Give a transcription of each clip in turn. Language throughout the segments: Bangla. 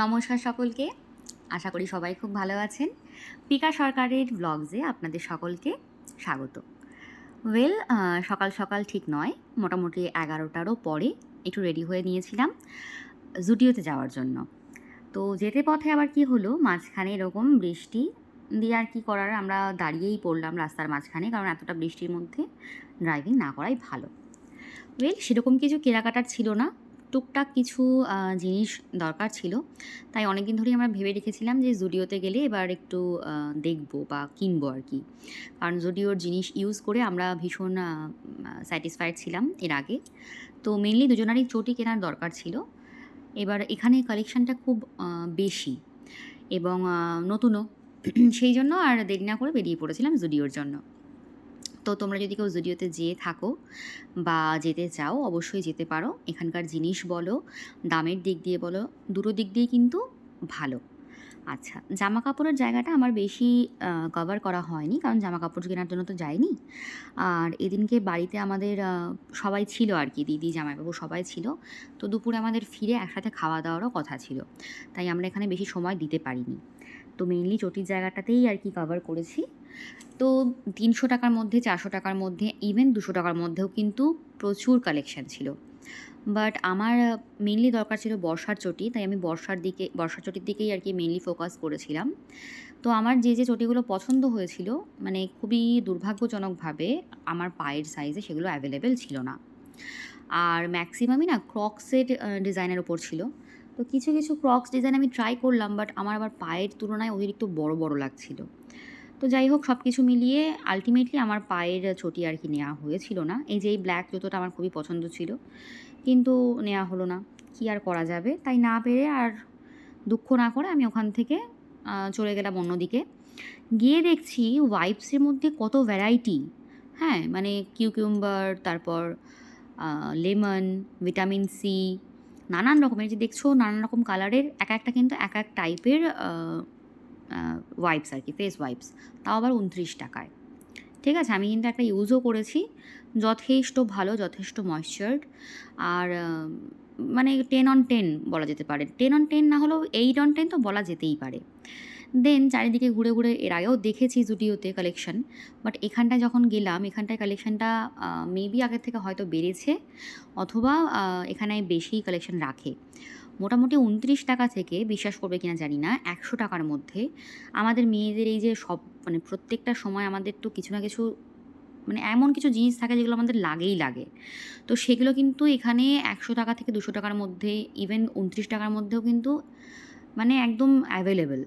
নমস্কার সকলকে, আশা করি সবাই খুব ভালো আছেন। পিকা সরকারের ব্লগসে আপনাদের সকলকে স্বাগত। সকাল সকাল ঠিক নয়, মোটামুটি 11টারও পরে একটু রেডি হয়ে নিয়েছিলাম জুডিওতে যাওয়ার জন্য। তো যেতে পথে আবার কি হলো, মাঝখানে এরকম বৃষ্টি দিয়ে আর কি করার, আমরা দাঁড়িয়েই পড়লাম রাস্তার মাঝখানে, কারণ এতটা বৃষ্টির মধ্যে ড্রাইভিং না করাই ভালো। সেরকম কিছু কেনাকাটার ছিল না, টুকটাক কিছু জিনিস দরকার ছিল। তাই অনেক দিন ধরেই আমরা ভেবে রেখেছিলাম যে জুডিওতে গেলে এবার একটু দেখবো বা কিনবো আর কি। কারণ জুডিওর জিনিস ইউজ করে আমরা ভীষণ স্যাটিসফাইড ছিলাম এর আগে। তো মেনলি দুজনারই চটি কেনার দরকার ছিল। এবার এখানে কালেকশানটা খুব বেশি এবং নতুনও। সেই জন্য আর দেরি না করে বেরিয়ে পড়েছিলাম জুডিওর জন্য। তো তোমরা যদি কেউ জুডিওতে যেয়ে থাকো বা যেতে চাও, অবশ্যই যেতে পারো। এখানকার জিনিস বলো, দামের দিক দিয়ে বলো, দুটো দিক দিয়েই কিন্তু ভালো। আচ্ছা, জামা কাপড়ের জায়গাটা আমার বেশি কভার করা হয়নি, কারণ জামা কাপড় কেনার জন্য তো যাইনি। আর এদিনকে বাড়িতে আমাদের সবাই ছিল আর কি, দিদি, জামাইবাবু সবাই ছিল। তো দুপুরে আমাদের ফিরে একসাথে খাওয়া দাওয়ারও কথা ছিল, তাই আমরা এখানে বেশি সময় দিতে পারিনি। তো মেইনলি চটির জায়গাটাতেই আর কি কভার করেছি। তো 300 টাকার মধ্যে, 400 টাকার মধ্যে, ইভেন 200 টাকার মধ্যেও কিন্তু প্রচুর কালেকশান ছিল। বাট আমার মেইনলি দরকার ছিল বর্ষার চটি, তাই আমি বর্ষার চটির দিকেই আর কি মেইনলি ফোকাস করেছিলাম। তো আমার যে চটিগুলো পছন্দ হয়েছিল, মানে খুবই দুর্ভাগ্যজনকভাবে আমার পায়ের সাইজে সেগুলো অ্যাভেলেবেল ছিল না। আর ম্যাক্সিমামই না ক্রক্সের ডিজাইনের ওপর ছিল। তো কিছু কিছু ক্রক্স ডিজাইন আমি ট্রাই করলাম, বাট আমার আবার পায়ের তুলনায় অতিরিক্ত বড় বড় লাগছিল। তো যাই হোক, সব কিছু মিলিয়ে আলটিমেটলি আমার পায়ের চটি আর কি নেওয়া হয়েছিল না। এই ব্ল্যাক জুতোটা আমার খুবই পছন্দ ছিল, কিন্তু নেওয়া হলো না। কী আর করা যাবে, তাই না পেরে আর দুঃখ না করে আমি ওখান থেকে চলে গেলাম অন্যদিকে। গিয়ে দেখছি ওয়াইপসের মধ্যে কত ভ্যারাইটি। হ্যাঁ, মানে কিউকিউম্বার, তারপর লেমন, ভিটামিন সি, নানান রকমের, যে দেখছো নানান রকম কালারের, একটা কিন্তু এক টাইপের ওয়াইপস আর কি, ফেস ওয়াইপস। তাও আবার 29 টাকায়। ঠিক আছে, আমি কিন্তু একটা ইউজও করেছি, যথেষ্ট ভালো, যথেষ্ট ময়েশ্চার্ড। আর মানে 10/10 বলা যেতে পারে। 10/10 না হলেও 8/10 তো বলা যেতেই পারে। দেন চারিদিকে ঘুরে ঘুরে এর আগেও দেখেছি জুডিওতে কালেকশন, বাট এখানটায় যখন গেলাম, এখানটায় কালেকশানটা মেবি আগের থেকে হয়তো বেড়েছে, অথবা এখানে বেশি কালেকশন রাখে। মোটামুটি 29 টাকা থেকে, বিশ্বাস করবে কিনা জানি না, 100 টাকার মধ্যে আমাদের মেয়েদের এই যে সব, মানে প্রত্যেকটা সময় আমাদের তো কিছু না কিছু, মানে এমন কিছু জিনিস থাকে যেগুলো আমাদের লাগেই লাগে। তো সেগুলো কিন্তু এখানে 100 টাকা থেকে 200 টাকার মধ্যে, ইভেন 29 টাকার মধ্যেও কিন্তু মানে একদম অ্যাভেলেবেল।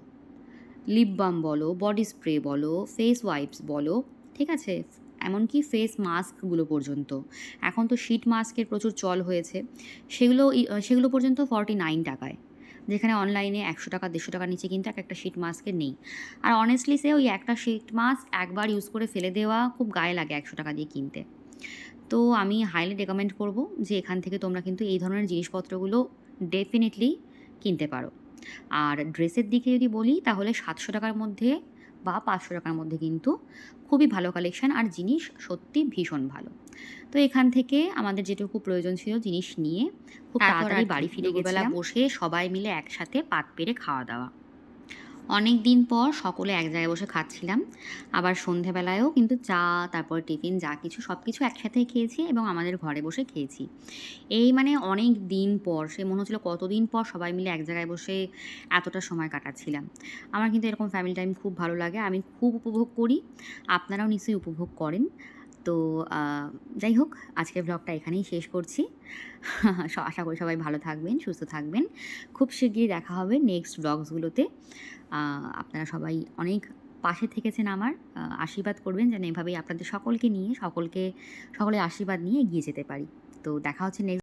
লিপ বাম বলো, বডি স্প্রে বলো, ফেস ওয়াইপস বলো, ঠিক আছে, এমনকি ফেস মাস্কগুলো পর্যন্ত। এখন তো শিট মাস্কের প্রচুর চল হয়েছে, সেগুলো পর্যন্ত 49 টাকায়, যেখানে অনলাইনে 100 টাকা 150 টাকার নিচে কিন্তু একটা শিট মাস্কের নেই। আর অনেস্টলি ওই একটা শিট মাস্ক একবার ইউজ করে ফেলে দেওয়া খুব গায়ে লাগে 100 টাকা দিয়ে কিনতে। তো আমি হাইলি রেকমেন্ড করব যে এখান থেকে তোমরা কিন্তু এই ধরনের জিনিসপত্রগুলো ডেফিনেটলি কিনতে পারো। আর ড্রেসের দিকে যদি বলি, তাহলে 700 টাকার মধ্যে বা 500 টাকার মধ্যে কিন্তু খুবই ভালো কালেকশান, আর জিনিস সত্যি ভীষণ ভালো। তো এখান থেকে আমাদের যেটুকু প্রয়োজন ছিল জিনিস নিয়ে খুব তাড়াতাড়ি বাড়ি ফিরে গেছিলাম, বসে সবাই মিলে একসাথে পাত পেরে খাওয়া দাওয়া। অনেক দিন পর সকলে এক জায়গায় বসে খাচ্ছিলাম। আবার সন্ধেবেলায়ও কিন্তু চা, তারপর টিফিন, যা কিছু সব কিছু একসাথেই খেয়েছি এবং আমাদের ঘরে বসে খেয়েছি। এই মানে অনেক দিন পর, সে মনে হচ্ছিলো কতদিন পর সবাই মিলে এক জায়গায় বসে এতটা সময় কাটাচ্ছিলাম। আমার কিন্তু এরকম ফ্যামিলি টাইম খুব ভালো লাগে, আমি খুব উপভোগ করি, আপনারাও নিশ্চয়ই উপভোগ করেন। তো যাই হোক, আজকের ব্লগটা এখানেই শেষ করছি। আশা করি সবাই ভালো থাকবেন, সুস্থ থাকবেন। খুব শিগগিরই দেখা হবে নেক্সট ব্লগসগুলোতে। আপনারা সবাই অনেক পাশে থেকেছেন আমার, আশীর্বাদ করবেন যেন এভাবেই আপনাদের সকলকে নিয়ে, সকলের আশীর্বাদ নিয়ে এগিয়ে যেতে পারি। তো দেখা হচ্ছে নেক্সট